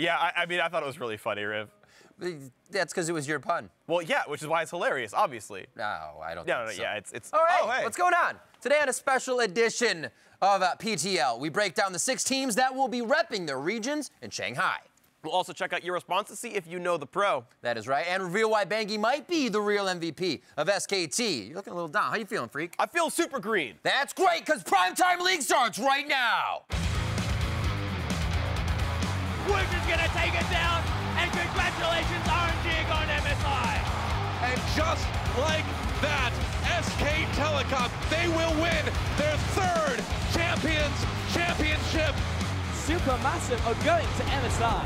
Yeah, I mean, I thought it was really funny, Riv. That's because it was your pun. Well, yeah, which is why it's hilarious, obviously. No, I don't No, think so. yeah, it's... All right, oh, hey. What's going on? Today on a special edition of PTL, we break down the 6 teams that will be repping their regions in Shanghai. We'll also check out your response to see if you know the pro. That is right, and reveal why Bangi might be the real MVP of SKT. You're looking a little down. How you feeling, freak? I feel super green. That's great, because Primetime League starts right now. Wizards gonna take it down, and congratulations RNG on MSI. And just like that, SK Telecom, they will win their 3rd Champions Championship. Supermassive are going to MSI.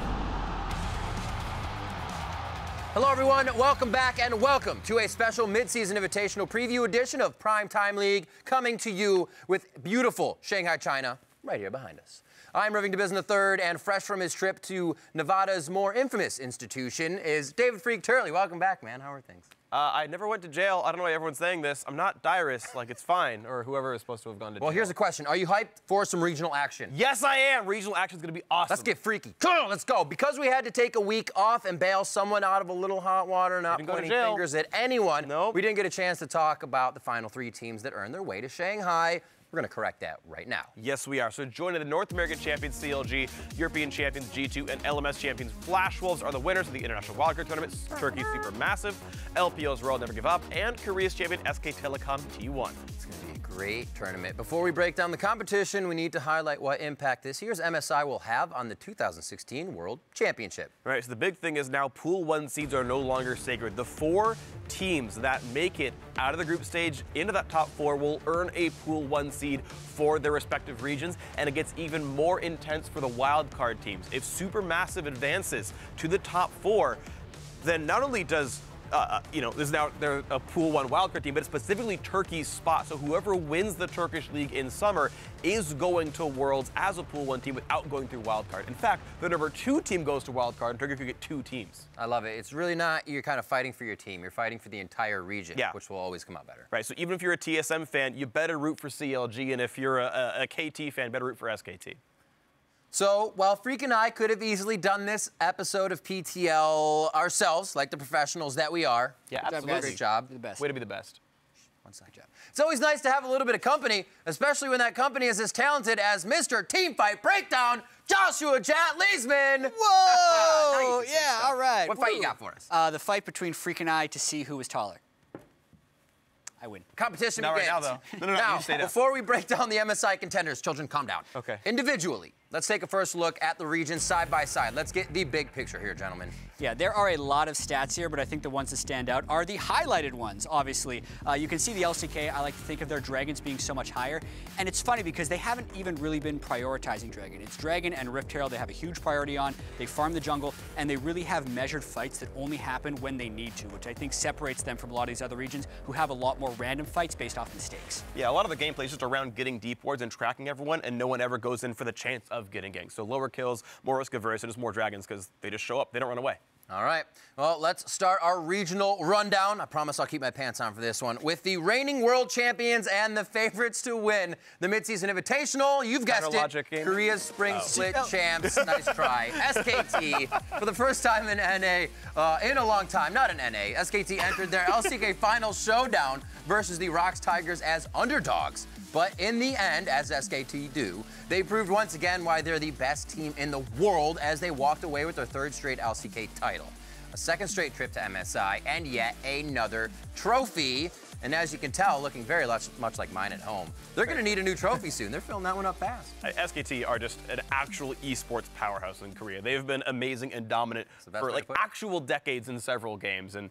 Hello, everyone. Welcome back, and welcome to a special mid-season invitational preview edition of Primetime League, coming to you with beautiful Shanghai, China, right here behind us. I'm Irving DeBizin III, and fresh from his trip to Nevada's more infamous institution is David Freak Turley. Welcome back, man. How are things? I never went to jail. I don't know why everyone's saying this. I'm not Dyrus, like it's fine, or whoever is supposed to have gone to jail. Well, here's the question. Are you hyped for some regional action? Yes, I am. Regional action's gonna be awesome. Let's get freaky. Come on, let's go. Because we had to take a week off and bail someone out of a little hot water, not pointing fingers at anyone, we didn't get a chance to talk about the final 3 teams that earned their way to Shanghai. We're going to correct that right now. Yes, we are. So joining the North American champions CLG, European champions G2, and LMS champions Flash Wolves are the winners of the International Wildcard Tournament. Turkey's Supermassive, LPO's Royal Never Give Up, and Korea's champion SK Telecom T1. It's going to be a great tournament. Before we break down the competition, we need to highlight what impact this year's MSI will have on the 2016 World Championship. Right, so the big thing is now Pool 1 seeds are no longer sacred. The 4 teams that make it out of the group stage into that top 4 will earn a Pool 1 seed for their respective regions, and it gets even more intense for the wild card teams. If Supermassive advances to the top 4, then not only does there's now a Pool 1 wildcard team, but it's specifically Turkey's spot. So whoever wins the Turkish League in summer is going to Worlds as a Pool 1 team without going through wildcard. In fact, the number 2 team goes to wildcard, and Turkey could get 2 teams. I love it. It's really not you're kind of fighting for your team. You're fighting for the entire region, which will always come out better. Right, so even if you're a TSM fan, you better root for CLG, and if you're a KT fan, better root for SKT. So, while Freak and I could have easily done this episode of PTL ourselves, like the professionals that we are. Yeah, absolutely. Great job. The best. Way to be the best. One second, Jeff. It's always nice to have a little bit of company, especially when that company is as talented as Mr. Teamfight Breakdown, Joshua Jat Leesman. Whoa! Yeah, all right. What fight you got for us? The fight between Freak and I to see who was taller. I win. Competition Not begins. right now, though. No, now, you stay down. before we break down the MSI contenders, children, calm down. Okay. Individually, let's take a first look at the regions side by side. Let's get the big picture here, gentlemen. Yeah, there are a lot of stats here, but I think the ones that stand out are the highlighted ones, obviously. You can see the LCK. I like to think of their Dragons being so much higher. And it's funny because they haven't even really been prioritizing Dragon. It's Dragon and Rift Herald they have a huge priority on. They farm the jungle, and they really have measured fights that only happen when they need to, which I think separates them from a lot of these other regions who have a lot more random fights based off mistakes. Yeah, a lot of the gameplay is just around getting deep wards and tracking everyone, and no one ever goes in for the chance of getting ganked. So lower kills, more risk averse, and just more Dragons because they just show up. They don't run away. All right. Well, let's start our regional rundown. I promise I'll keep my pants on for this one. With the reigning world champions and the favorites to win the Mid-Season Invitational. You've guessed it. Korea's Spring Split champs. Nice try. SKT, for the first time in NA in a long time. Not in NA. SKT entered their LCK final showdown versus the Rocks Tigers as underdogs. But in the end, as SKT do, they proved once again why they're the best team in the world as they walked away with their 3rd straight LCK title. A 2nd straight trip to MSI, and yet another trophy. And as you can tell, looking very much like mine at home, they're going to need a new trophy soon. They're filling that one up fast. SKT are just an actual esports powerhouse in Korea. They've been amazing and dominant for like actual decades in several games. And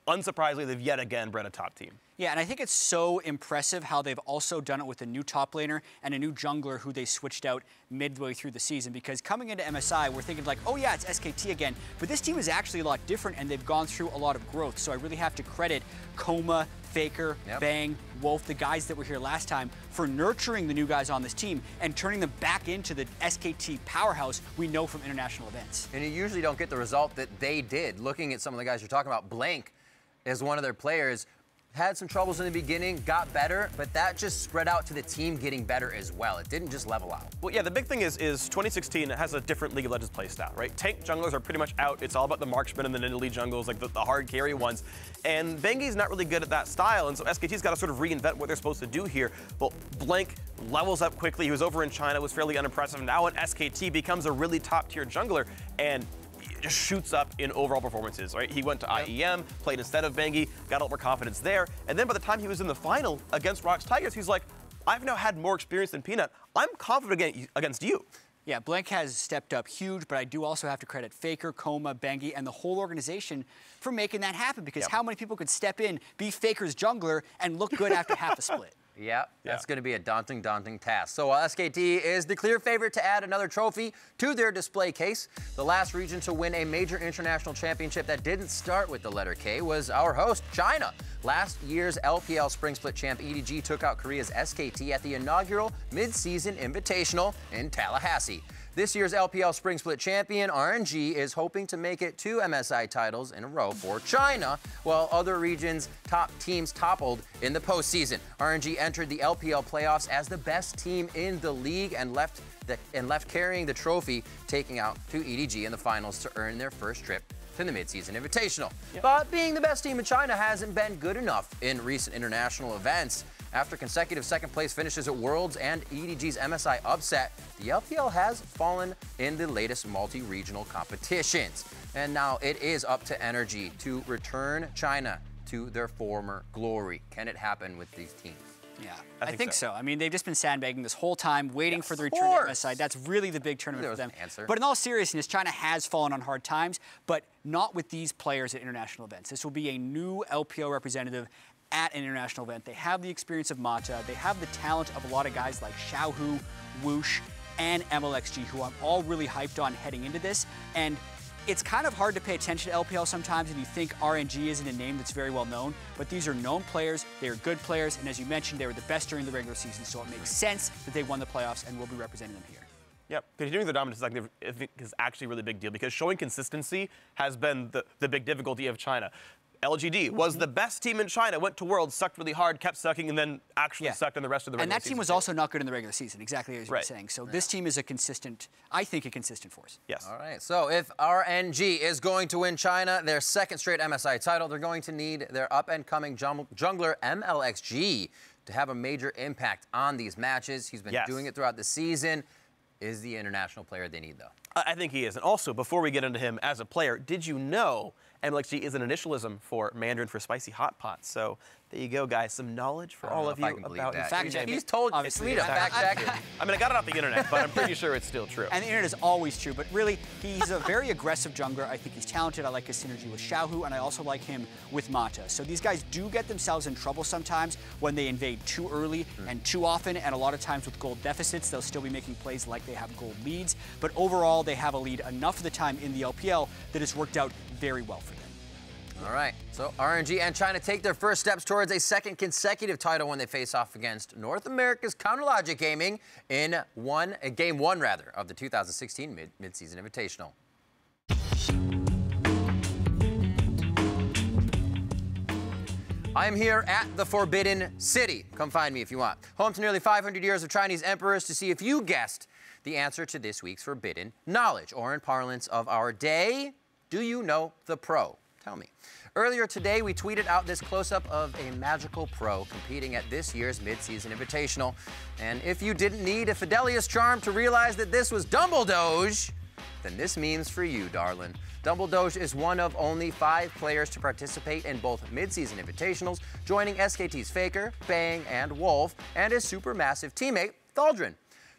unsurprisingly, they've yet again bred a top team. Yeah, and I think it's so impressive how they've also done it with a new top laner and a new jungler who they switched out midway through the season. Because coming into MSI, we're thinking like, oh yeah, it's SKT again. But this team is actually a lot different, and they've gone through a lot of growth. So I really have to credit Koma, Faker, Bang, Wolf, the guys that were here last time, for nurturing the new guys on this team and turning them back into the SKT powerhouse we know from international events. And you usually don't get the result that they did. Looking at some of the guys you're talking about, Blank is one of their players. had some troubles in the beginning, got better, but that just spread out to the team getting better as well. It didn't just level out. Well, yeah, the big thing is 2016 has a different League of Legends play style, right? Tank junglers are pretty much out. It's all about the marksmen and the Nidalee jungles, like the hard carry ones. And Bengi's not really good at that style, and so SKT's got to sort of reinvent what they're supposed to do here. Well, Blank levels up quickly. He was over in China, was fairly unimpressive. Now at SKT becomes a really top-tier jungler, and just shoots up in overall performances, right? He went to IEM, played instead of Bengi, got a lot more confidence there, and then by the time he was in the final against Rox Tigers, he's like, I've now had more experience than Peanut. I'm confident against you. Yeah, Blank has stepped up huge, but I do also have to credit Faker, Coma, Bengi, and the whole organization for making that happen, because how many people could step in, be Faker's jungler, and look good after half a split? Yeah, that's going to be a daunting task. So SKT is the clear favorite to add another trophy to their display case. The last region to win a major international championship that didn't start with the letter K was our host, China. Last year's LPL Spring Split champ EDG took out Korea's SKT at the inaugural Mid-Season Invitational in Tallahassee. This year's LPL Spring Split champion, RNG, is hoping to make it 2 MSI titles in a row for China, while other regions' top teams toppled in the postseason. RNG entered the LPL playoffs as the best team in the league and left carrying the trophy, taking out to EDG in the finals to earn their first trip to the Mid-Season Invitational. But being the best team in China hasn't been good enough in recent international events. After consecutive second-place finishes at Worlds and EDG's MSI upset, the LPL has fallen in the latest multi-regional competitions. And now it is up to Energy to return China to their former glory. Can it happen with these teams? Yeah, I think so. I mean, they've just been sandbagging this whole time, waiting for the return to MSI. That's really the big tournament for them. But in all seriousness, China has fallen on hard times, but not with these players at international events. This will be a new LPL representative at an international event. They have the experience of Mata. They have the talent of a lot of guys like Xiaohu, Whoosh, and MLXG, who I'm all really hyped on heading into this. And it's kind of hard to pay attention to LPL sometimes, and you think RNG isn't a name that's very well known, but these are known players, they are good players, and as you mentioned, they were the best during the regular season, so it makes sense that they won the playoffs and will be representing them here. Yep, continuing their dominance is actually a really big deal, because showing consistency has been the big difficulty of China. LGD was the best team in China, went to Worlds, sucked really hard, kept sucking, and then actually sucked in the rest of the regular season. And that team was also not good in the regular season, exactly as you were saying. So this team is a consistent, I think, a consistent force. Yes. All right, so if RNG is going to win China their second straight MSI title, they're going to need their up-and-coming jungler MLXG to have a major impact on these matches. He's been doing it throughout the season. Is the international player they need, though? I think he is. And also, before we get into him as a player, did you know MLXG is an initialism for Mandarin for spicy hot pot? So there you go, guys. Some knowledge for all of you about fact check. He's told me to fact check it. I mean, I got it off the internet, but I'm pretty sure it's still true. And the internet is always true, but really, he's a very aggressive jungler. I think he's talented. I like his synergy with Xiaohu, and I also like him with Mata. So these guys do get themselves in trouble sometimes when they invade too early and too often, and a lot of times with gold deficits, they'll still be making plays like they have gold leads. But overall, they have a lead enough of the time in the LPL that it's worked out very well for them. All right, so RNG and China take their first steps towards a second consecutive title when they face off against North America's Counterlogic Gaming in Game 1 of the 2016 Mid-Season Invitational. I am here at the Forbidden City. Come find me if you want. Home to nearly 500 years of Chinese emperors, to see if you guessed the answer to this week's Forbidden Knowledge, or in parlance of our day, do you know the pro? Tell me. Earlier today, we tweeted out this close-up of a magical pro competing at this year's Mid-Season Invitational. And if you didn't need a Fidelius charm to realize that this was Dumbledoge, then this meme's for you, darling. Dumbledoge is one of only 5 players to participate in both Mid-Season Invitationals, joining SKT's Faker, Bang, and Wolf, and his supermassive teammate, Thaldrin.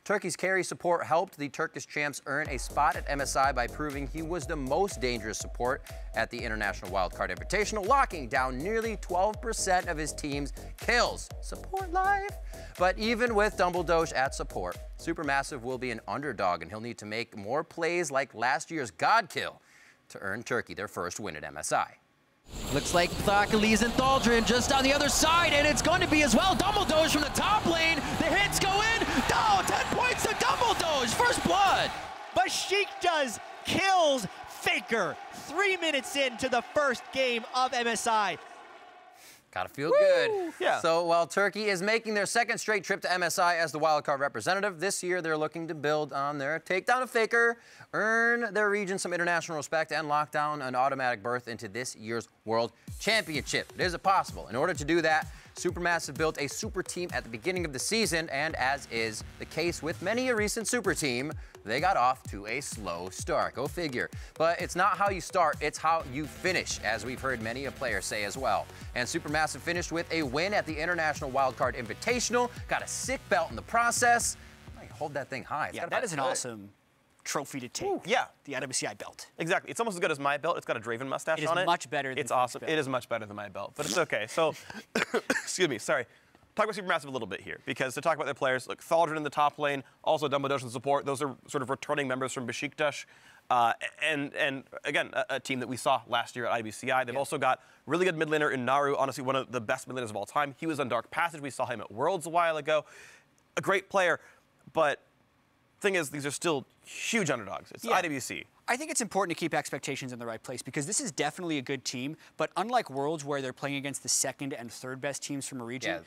Turkey's carry support helped the Turkish champs earn a spot at MSI by proving he was the most dangerous support at the International Wildcard Invitational, locking down nearly 12% of his team's kills. Support life! But even with Dumbledoge at support, Supermassive will be an underdog, and he'll need to make more plays like last year's God Kill to earn Turkey their first win at MSI. Looks like Thakali's and Thaldrin just on the other side, and it's going to be as well. Dumbledoge from the top lane. The hits go in. Oh, 10 points to Dumbledoge. First blood. Besiktas kills Faker 3 minutes into the first game of MSI. Gotta feel good. Yeah. So while Turkey is making their second straight trip to MSI as the wildcard representative, this year they're looking to build on their takedown of Faker, earn their region some international respect, and lock down an automatic berth into this year's World Championship. It is possible. In order to do that, Supermassive built a super team at the beginning of the season, and as is the case with many a recent super team, they got off to a slow start. Go figure. But it's not how you start, it's how you finish, as we've heard many a player say as well. And Supermassive finished with a win at the International Wildcard Invitational, got a sick belt in the process. Hold that thing high. Yeah, that is an awesome trophy to take. Yeah. The MSI belt. Exactly. It's almost as good as my belt. It's got a Draven mustache on it. It is much better than It's awesome. It is much better than my belt, but it's okay. So, excuse me, sorry. Talk about Supermassive a little bit here, because to talk about their players, look, Thaldrin in the top lane, also Dumbledore in support. Those are sort of returning members from Besiktas. And again, a team that we saw last year at IBCI. They've also got really good mid laner in Naru, honestly one of the best mid laners of all time. He was on Dark Passage. We saw him at Worlds a while ago. A great player, but thing is, these are still huge underdogs. It's IWC. I think it's important to keep expectations in the right place, because this is definitely a good team, but unlike Worlds where they're playing against the second and third best teams from a region,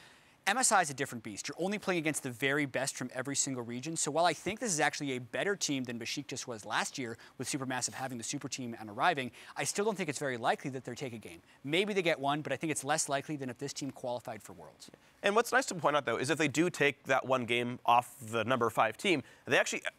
MSI is a different beast. You're only playing against the very best from every single region. So while I think this is actually a better team than Besiktas was last year, with Supermassive having the super team and arriving, I still don't think it's very likely that they take a game. Maybe they get one, but I think it's less likely than if this team qualified for Worlds. And what's nice to point out, though, is if they do take that one game off the number 5 team,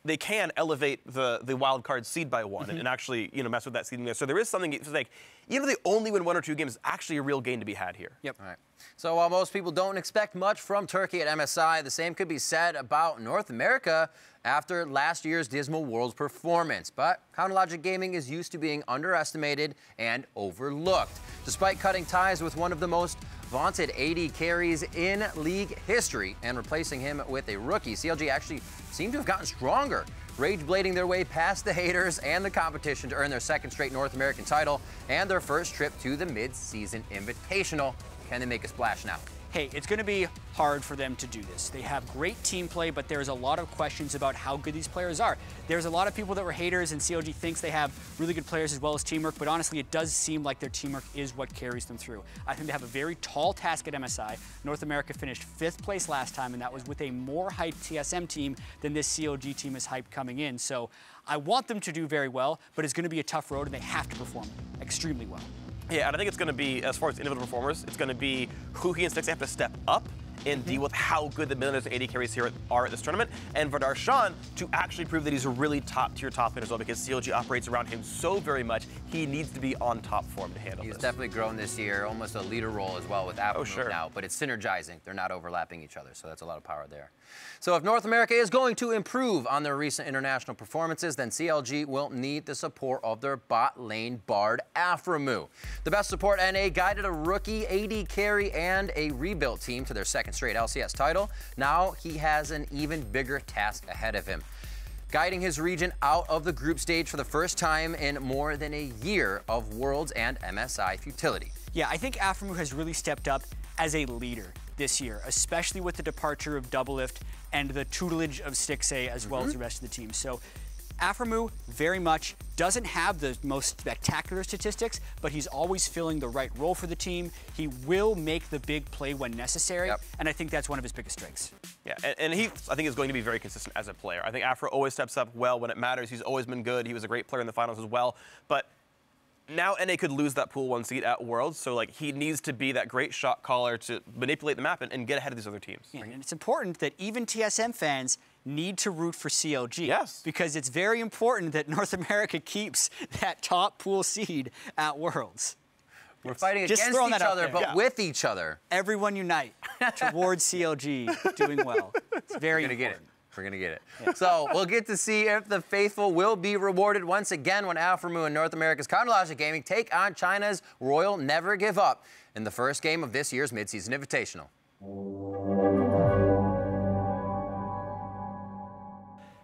they can elevate the wild card seed by one and actually mess with that seeding there. So there is something. It's like even if they only win 1 or 2 games, it's actually a real gain to be had here. Yep. All right. So while most people don't expect much from Turkey at MSI, the same could be said about North America after last year's dismal Worlds performance. But Counterlogic Gaming is used to being underestimated and overlooked. Despite cutting ties with one of the most vaunted AD carries in league history and replacing him with a rookie, CLG actually seemed to have gotten stronger, rage-blading their way past the haters and the competition to earn their second straight North American title and their first trip to the Mid-Season Invitational. Can they make a splash now? Hey, it's going to be hard for them to do this. They have great team play, but there's a lot of questions about how good these players are. There's a lot of people that were haters, and CLG thinks they have really good players as well as teamwork, but honestly, it does seem like their teamwork is what carries them through. I think they have a very tall task at MSI. North America finished 5th place last time, and that was with a more hyped TSM team than this CLG team is hyped coming in. So I want them to do very well, but it's going to be a tough road, and they have to perform extremely well. Yeah, and I think it's going to be, as far as individual performers, it's going to be Huki and Stix have to step up and deal with how good the millionaires and AD carries here are at this tournament, and for Darshan to actually prove that he's a really top-tier top laner as well, because CLG operates around him so very much, he needs to be on top form to handle this. He's definitely grown this year, almost a leader role as well with Apple now, but it's synergizing. They're not overlapping each other, so that's a lot of power there. So if North America is going to improve on their recent international performances, then CLG will need the support of their bot lane Bard Aframu. The best support NA guided a rookie AD carry and a rebuilt team to their second straight LCS title. Now he has an even bigger task ahead of him, guiding his region out of the group stage for the first time in more than a year of Worlds and MSI futility. Yeah, I think Aframu has really stepped up as a leader this year, especially with the departure of Doublelift and the tutelage of Stixay as well as the rest of the team. So Aframu very much doesn't have the most spectacular statistics, but he's always filling the right role for the team. He will make the big play when necessary, and I think that's one of his biggest strengths. Yeah, and he, I think, is going to be very consistent as a player. I think Afro always steps up well when it matters. He's always been good. He was a great player in the finals as well, but now NA could lose that pool 1 seed at Worlds, so like he needs to be that great shot caller to manipulate the map and get ahead of these other teams. Yeah, and it's important that even TSM fans need to root for CLG. Yes. Because it's very important that North America keeps that top pool seed at Worlds. We're fighting against each other, but with each other. Everyone unite towards CLG doing well. It's very important. We're going to get it. Yeah. So we'll get to see if the faithful will be rewarded once again when Aframu and North America's Counterlogic Gaming take on China's Royal Never Give Up in the first game of this year's Mid-Season Invitational.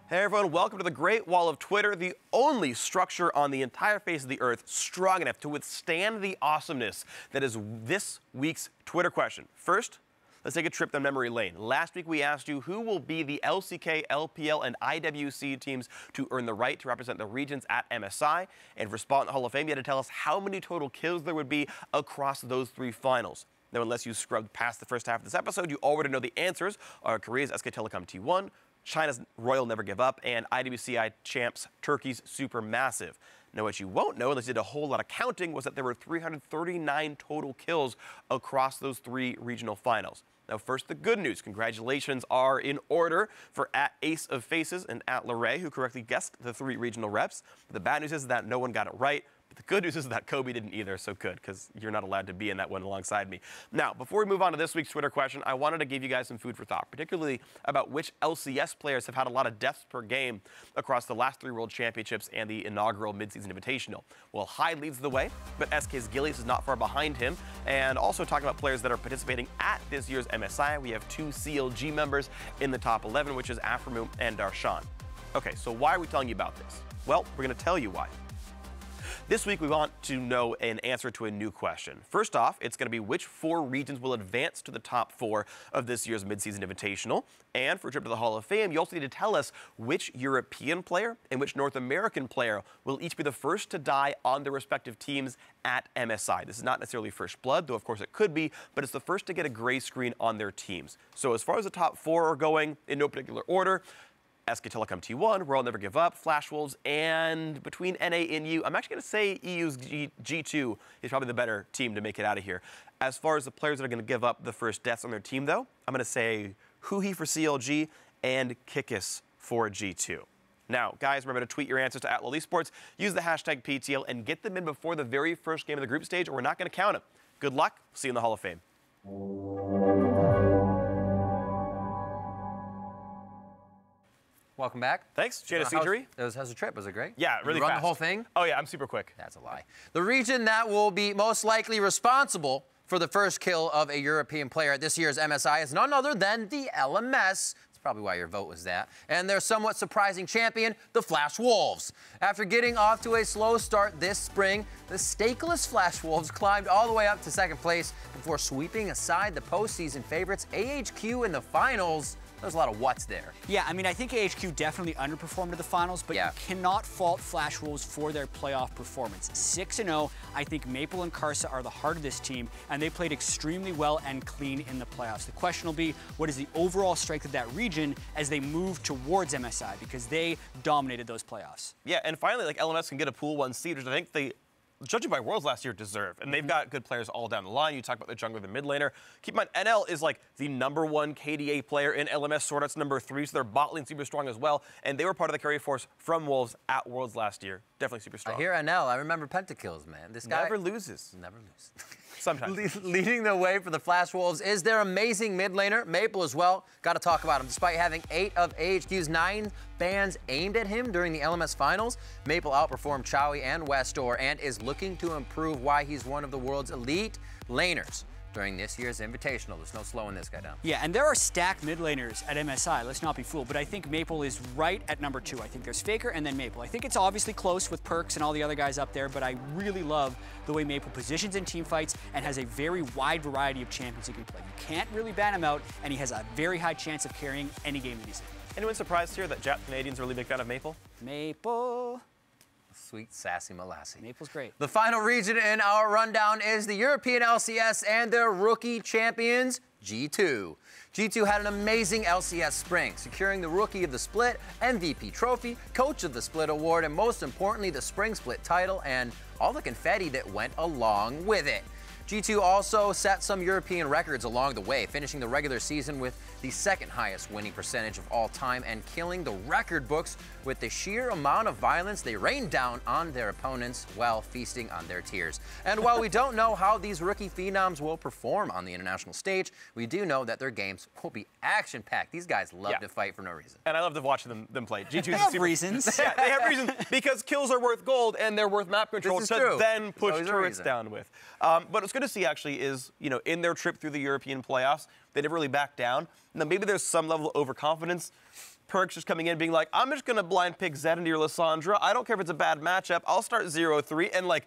Hey everyone, welcome to the Great Wall of Twitter, the only structure on the entire face of the earth strong enough to withstand the awesomeness that is this week's Twitter question. First, let's take a trip down memory lane. Last week we asked you who will be the LCK, LPL, and IWC teams to earn the right to represent the regions at MSI. And for Spot in the Hall of Fame, you had to tell us how many total kills there would be across those 3 finals. Now, unless you scrubbed past the first half of this episode, you already know the answers are Korea's SK Telecom T1, China's Royal Never Give Up, and IWCI champs Turkey's Supermassive. Now, what you won't know, unless you did a whole lot of counting, was that there were 339 total kills across those 3 regional finals. Now, first, the good news. Congratulations are in order for @Ace of Faces and @Lorray, who correctly guessed the 3 regional reps. But the bad news is that no one got it right. But the good news is that Kobe didn't either, so good, because you're not allowed to be in that one alongside me. Now, before we move on to this week's Twitter question, I wanted to give you guys some food for thought, particularly about which LCS players have had a lot of deaths per game across the last 3 World Championships and the inaugural Mid-Season Invitational. Well, Hyde leads the way, but SK's Gillies is not far behind him. And also talking about players that are participating at this year's MSI, we have 2 CLG members in the top 11, which is Aframu and Darshan. Okay, so why are we telling you about this? Well, we're going to tell you why. This week, we want to know an answer to a new question. First off, it's going to be which 4 regions will advance to the top 4 of this year's Mid-Season Invitational. And for a trip to the Hall of Fame, you also need to tell us which European player and which North American player will each be the first to die on their respective teams at MSI. This is not necessarily first blood, though of course it could be, but it's the first to get a gray screen on their teams. So as far as the top 4 are going, in no particular order, SK Telecom T1, Royal Never Give Up, Flash Wolves, and between NA and EU, I'm actually going to say EU's G2 is probably the better team to make it out of here. As far as the players that are going to give up the first deaths on their team, though, I'm going to say Huhi for CLG and Kikis for G2. Now, guys, remember to tweet your answers to @LollySports, use the hashtag PTL, and get them in before the very first game of the group stage, or we're not going to count them. Good luck. See you in the Hall of Fame. Welcome back. Thanks. Jada Seegery. How's the trip? Was it great? Yeah, really fast. Run the whole thing? Oh, yeah, I'm super quick. That's a lie. The region that will be most likely responsible for the first kill of a European player at this year's MSI is none other than the LMS. That's probably why your vote was that. And their somewhat surprising champion, the Flash Wolves. After getting off to a slow start this spring, the stakeless Flash Wolves climbed all the way up to 2nd place before sweeping aside the postseason favorites AHQ in the finals. There's a lot of what's there. Yeah, I mean, I think AHQ definitely underperformed in the finals, but you cannot fault Flash Wolves for their playoff performance. 6-0, I think Maple and Karsa are the heart of this team, and they played extremely well and clean in the playoffs. The question will be, what is the overall strength of that region as they move towards MSI, because they dominated those playoffs. Yeah, and finally, like, LMS can get a Pool 1 seed, which I think they, judging by Worlds last year, deserve. And they've got good players all down the line. You talk about the jungler, the mid laner. Keep in mind, NL is like the #1 KDA player in LMS, Sortut's #3, so their bot lane's super strong as well. And they were part of the carry force from Wolves at Worlds last year. Definitely super strong. I hear NL. I remember pentakills, man. This guy never loses. Never loses. Sometimes. Leading the way for the Flash Wolves is their amazing mid laner, Maple as well. Got to talk about him. Despite having 8 of AHQ's 9 bans aimed at him during the LMS finals, Maple outperformed Chowie and Westor and is looking to improve why he's one of the world's elite laners during this year's Invitational. There's no slowing this guy down. Yeah, and there are stacked mid laners at MSI. Let's not be fooled, but I think Maple is right at #2. I think there's Faker and then Maple. I think it's obviously close with Perks and all the other guys up there, but I really love the way Maple positions in team fights and has a very wide variety of champions he can play. You can't really ban him out, and he has a very high chance of carrying any game that he's in. Anyone surprised here that Jap Canadians are a really big fan of Maple? Maple. Sweet, sassy Molassie. Maple's great. The final region in our rundown is the European LCS and their rookie champions, G2. G2 had an amazing LCS spring, securing the Rookie of the Split, MVP trophy, Coach of the Split award, and most importantly, the Spring Split title and all the confetti that went along with it. G2 also set some European records along the way, finishing the regular season with the 2nd highest winning percentage of all time and killing the record books with the sheer amount of violence they rained down on their opponents while feasting on their tears. And while we don't know how these rookie phenoms will perform on the international stage, we do know that their games will be action-packed. These guys love to fight for no reason. And I love to watch them play. G2 they have reasons. Yeah, they have reasons because kills are worth gold and they're worth map control to then push turrets down with. But what's good to see actually is, you know, in their trip through the European playoffs, they never really backed down. Now, maybe there's some level of overconfidence. Perks just coming in being like, I'm just going to blind pick Zed into your Lissandra. I don't care if it's a bad matchup. I'll start 0-3. And, like,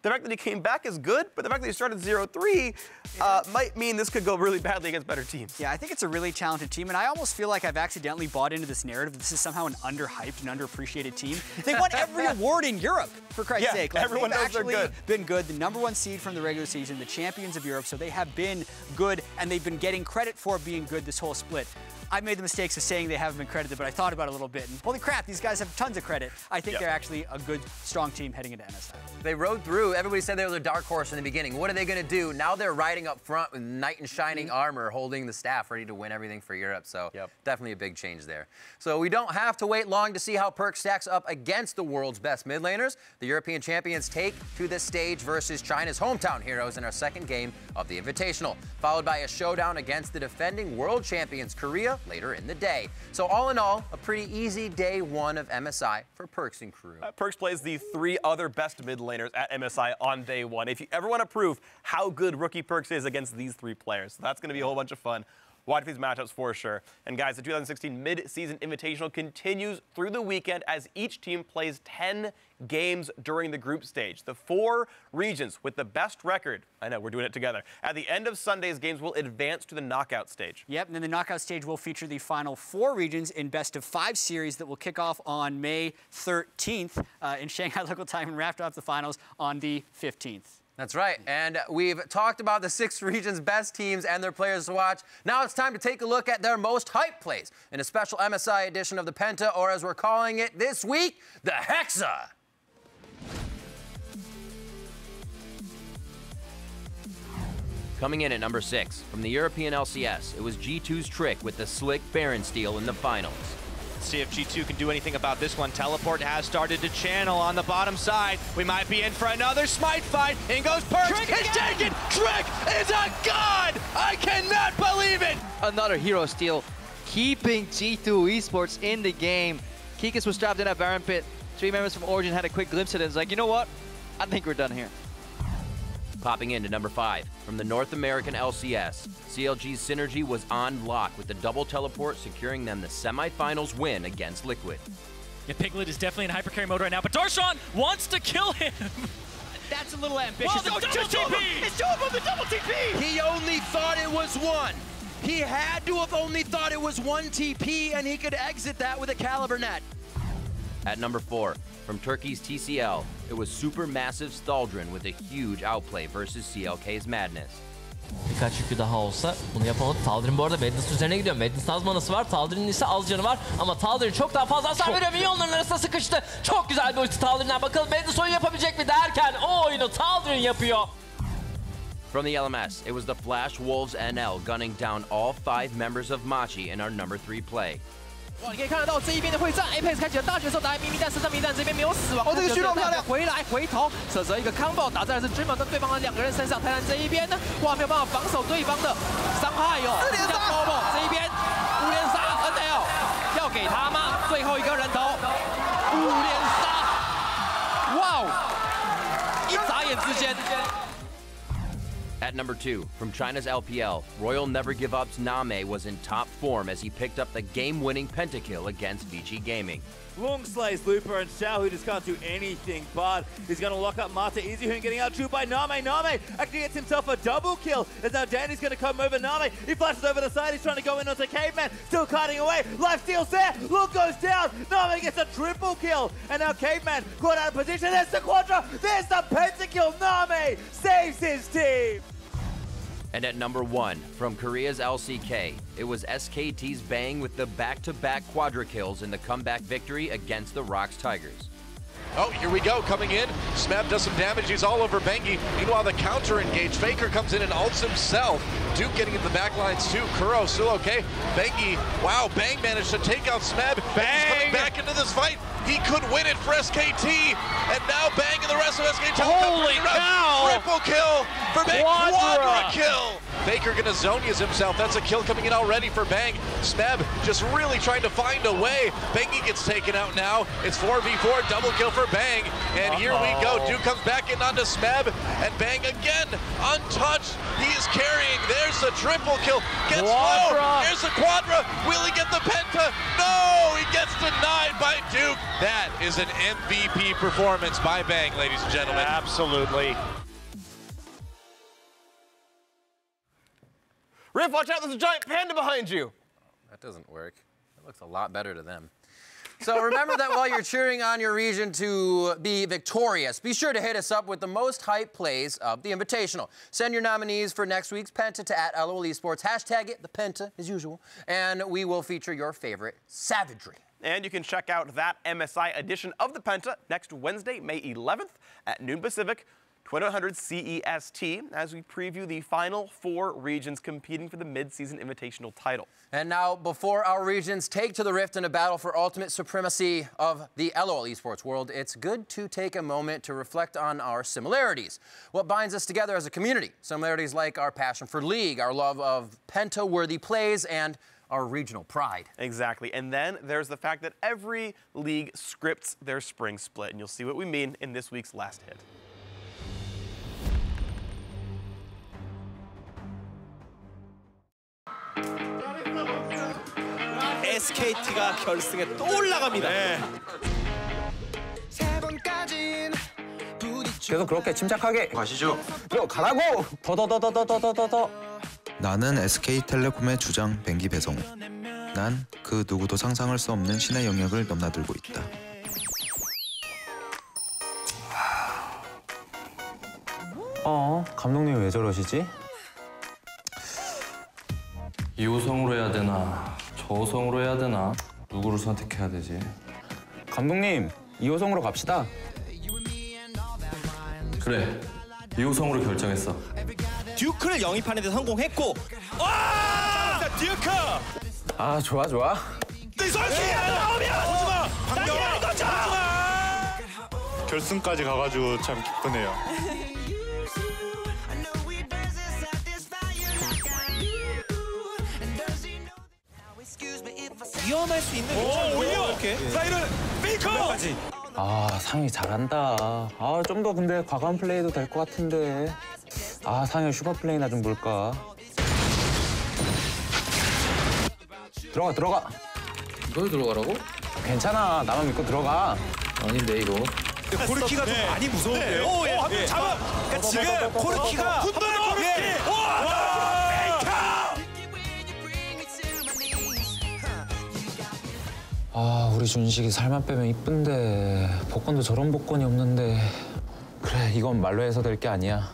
The fact that he came back is good, but the fact that he started 0-3 might mean this could go really badly against better teams. Yeah, I think it's a really talented team, and I almost feel like I've accidentally bought into this narrative that this is somehow an underhyped and underappreciated team. They won every award in Europe, for Christ's sake. Like, everyone knows they're good. Been good, the #1 seed from the regular season, the champions of Europe, so they have been good, and they've been getting credit for being good this whole split. I've made the mistakes of saying they haven't been credited, but I thought about it a little bit, and holy crap, these guys have tons of credit. I think they're actually a good, strong team heading into MSI. They rode through. Everybody said they were the dark horse in the beginning. What are they going to do? Now they're riding up front with knight in shining armor, holding the staff, ready to win everything for Europe. So definitely a big change there. So we don't have to wait long to see how Perk stacks up against the world's best mid laners. The European champions take to the stage versus China's hometown heroes in our second game of the Invitational, followed by a showdown against the defending world champions Korea later in the day. So all in all, a pretty easy day one of MSI for Perks and crew. Perks plays the 3 other best mid laners at MSI on day 1. If you ever want to prove how good rookie Perks is against these 3 players, that's going to be a whole bunch of fun. Watch these matchups for sure. And guys, the 2016 Mid-Season Invitational continues through the weekend as each team plays 10 games during the group stage. The 4 regions with the best record, I know, we're doing it together, at the end of Sunday's games will advance to the knockout stage. Yep, and then the knockout stage will feature the final 4 regions in best-of-5 series that will kick off on May 13th in Shanghai local time and wrap up the finals on the 15th. That's right, and we've talked about the 6 regions' best teams and their players to watch. Now it's time to take a look at their most hyped plays in a special MSI edition of the Penta, or as we're calling it this week, the Hexa. Coming in at number 6, from the European LCS, it was G2's Trick with the slick Baron steal in the finals. See if G2 can do anything about this one. Teleport has started to channel on the bottom side. We might be in for another smite fight. In goes Perks. Trick is taken. Trick is a god. I cannot believe it. Another hero steal, keeping G2 Esports in the game. Kikas was trapped in that Baron pit. 3 members from Origin had a quick glimpse at it. It's like, you know what? I think we're done here. Popping into number 5, from the North American LCS, CLG's Synergy was on lock with the double teleport, securing them the semifinals win against Liquid. Yeah, Piglet is definitely in hypercarry mode right now, but Darshan wants to kill him. That's a little ambitious. Well, no, just TP! It's 2 of them, the double TP! He only thought it was 1. He had to have only thought it was 1 TP, and he could exit that with a Caliber net. At number 4, from Turkey's TCL, it was Supermassive Staldrin with a huge outplay versus CLK's Madness. Birkaç yükü daha olsa bunu yapamadı. Taldir'in bu arada Madness üzerine gidiyor. Madness az manası var. Taldir'in ise az canı var. Ama Taldir çok daha fazla hasar veriyor. Minyonların arasında sıkıştı. Çok güzel bir ulti Taldir'den. Bakalım Madness oyun yapabilecek mi derken o oyunu Taldir'in yapıyor. From the LMS, it was the Flash Wolves NL gunning down all 5 members of Machi in our number 3 play. 哇，你可以看得到这一边的会战 ，Apex 开启了大决斗，打秘密战、神圣秘密战这边没有死亡，哦，这个虚弱漂亮，回头扯着一个 combo 打在了是 Dreamer 跟对方的2个人身上，泰坦这一边呢，哇没有办法防守对方的伤害哟，4连杀 combo 这一边5连杀 NL 要给他吗？最后一个人头5连杀，哇哦，一眨眼之间。 At number 2, from China's LPL, Royal Never Give Up's Name was in top form as he picked up the game-winning pentakill against Vici Gaming. Long slays Looper and Xiao, who just can't do anything, but he's going to lock up Mata. Easyhoon getting out by Name. Name actually gets himself a double kill, as now Danny's going to come over Name. He flashes over the side, he's trying to go in onto Caveman, still kiting away. Life steals there, Look goes down, Name gets a triple kill, and now Caveman caught out of position. There's the Quadra, there's the pentakill. Name saves his team. And at number 1, from Korea's LCK, it was SKT's Bang with the back-to-back quadra kills in the comeback victory against the Rocks Tigers. Oh, here we go, coming in. Smeb does some damage, he's all over Bengi. Meanwhile, the counter engage. Faker comes in and ults himself. Duke getting into the back lines too. Kuro still okay. Bengi, wow, Bang managed to take out Smeb. Bang! He's coming back into this fight. He could win it for SKT. And now Bang and the rest of SKT. Holy cow! Triple kill for Bang. Quadra kill. Faker gonna Zonias himself. That's a kill coming in already for Bang. Smeb just really trying to find a way. Bangy gets taken out now. It's 4v4, double kill for Bang. And here we go. Duke comes back in onto Smeb. And Bang again, untouched. He is carrying. There's the triple kill. Gets low. There's the quadra. Will he get the penta? No, he gets denied by Duke. That is an MVP performance by Bang, ladies and gentlemen. Absolutely. Riff, watch out, there's a giant panda behind you. That doesn't work. It looks a lot better to them. So remember that while you're cheering on your region to be victorious, be sure to hit us up with the most hype plays of the Invitational. Send your nominees for next week's Penta to @LOL Esports. Hashtag it, the Penta, as usual. And we will feature your favorite savagery. And you can check out that MSI edition of the Penta next Wednesday, May 11th at noon Pacific, 2100 CEST, as we preview the final 4 regions competing for the Mid-Season Invitational title. And now, before our regions take to the Rift in a battle for ultimate supremacy of the LOL Esports world, it's good to take a moment to reflect on our similarities. What binds us together as a community? Similarities like our passion for League, our love of Penta-worthy plays, and our regional pride. Exactly. And then there's the fact that every league scripts their spring split. And you'll see what we mean in this week's last hit. SKT가 결승에 또 올라갑니다. 네. 계속 그렇게 침착하게 가시죠. 가라고! 더. 나는 SK텔레콤의 주장 뱅기 배성우. 난 그 누구도 상상할 수 없는 신의 영역을 넘나들고 있다. 감독님 왜 저러시지? 이호성으로 해야 되나 저호성으로 해야 되나 누구를 선택해야 되지? 감독님, 이호성으로 갑시다. 그래, 이호성으로 결정했어. 듀크를 영입하는 데 성공했고 와! 듀크! 아, 좋아. 나오면! 오지마! 방금! 오지마! 결승까지 가가지고 참 기쁘네요. 위험할 수 있는 오히려 이렇게 사이를 페이커! 상혁이 잘한다. 좀 더 근데 과감한 플레이도 될 것 같은데. 상혁 슈퍼 플레이나 좀 볼까. 들어가. 이걸 들어가라고? 괜찮아. 나만 믿고 들어가. 아닌데 이거. 코르키가 좀 많이 무서운데요? 한번 잡아! 그러니까 지금 코르키가 훈련의 코르키! 우리 준식이 살만 빼면 이쁜데 복권도 저런 복권이 없는데. 그래, 이건 말로 해서 될 게 아니야.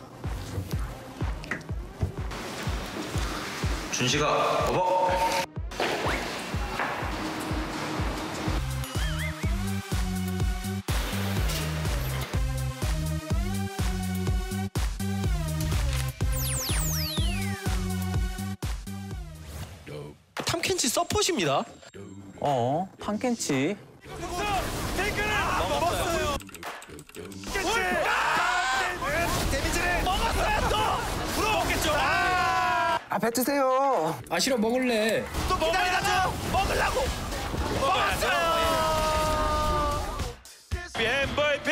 준식아, 여보. 탐켄치 서폿입니다. 탐켄치. 테이크를 먹었어요. 데미지를 먹었어요 또. 물어먹겠죠. 뱉으세요. 싫어, 먹을래. 또 기다리다죠. 먹으려고. 먹었어요. MVP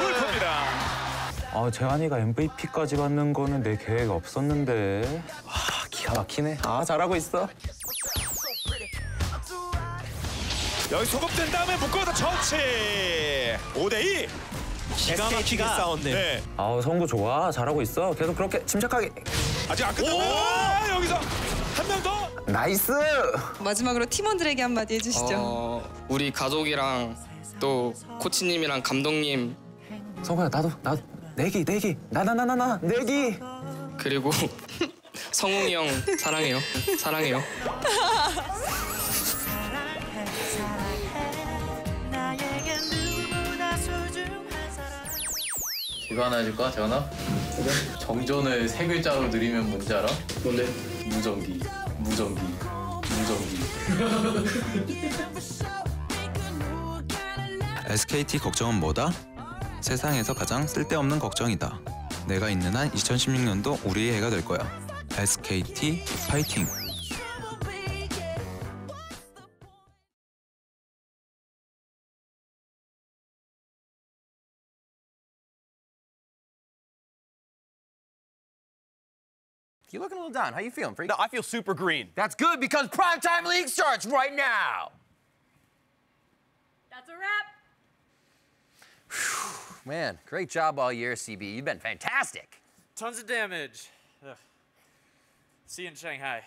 울프입니다. 재환이가 MVP까지 받는 거는 내 계획 없었는데. 기가 막히네. 잘하고 있어. 여기 소급된 다음에 묶어서 처치. 5대2. 기가 막히게 싸웠네. 네. 성구 좋아. 잘하고 있어. 계속 그렇게 침착하게. 아직 안 끝났어요. 여기서 한 명 더. 나이스. 마지막으로 팀원들에게 한마디 해주시죠. 우리 가족이랑 또 코치님이랑 감독님. 성구야, 나도 내기. 내기. 그리고 성웅이 형 사랑해요. 이거 하나 해줄까, 재환아? 그래? 정전을 3글자로 늘리면 뭔지 알아? 뭔데? 무전기. SKT 걱정은 뭐다? 세상에서 가장 쓸데없는 걱정이다. 내가 있는 한 2016년도 우리의 해가 될 거야. SKT 파이팅! You're looking a little down. How you feeling, Freak? No, I feel super green. That's good because Primetime League starts right now. That's a wrap. Man, great job all year, CB. You've been fantastic. Tons of damage. Ugh. See you in Shanghai.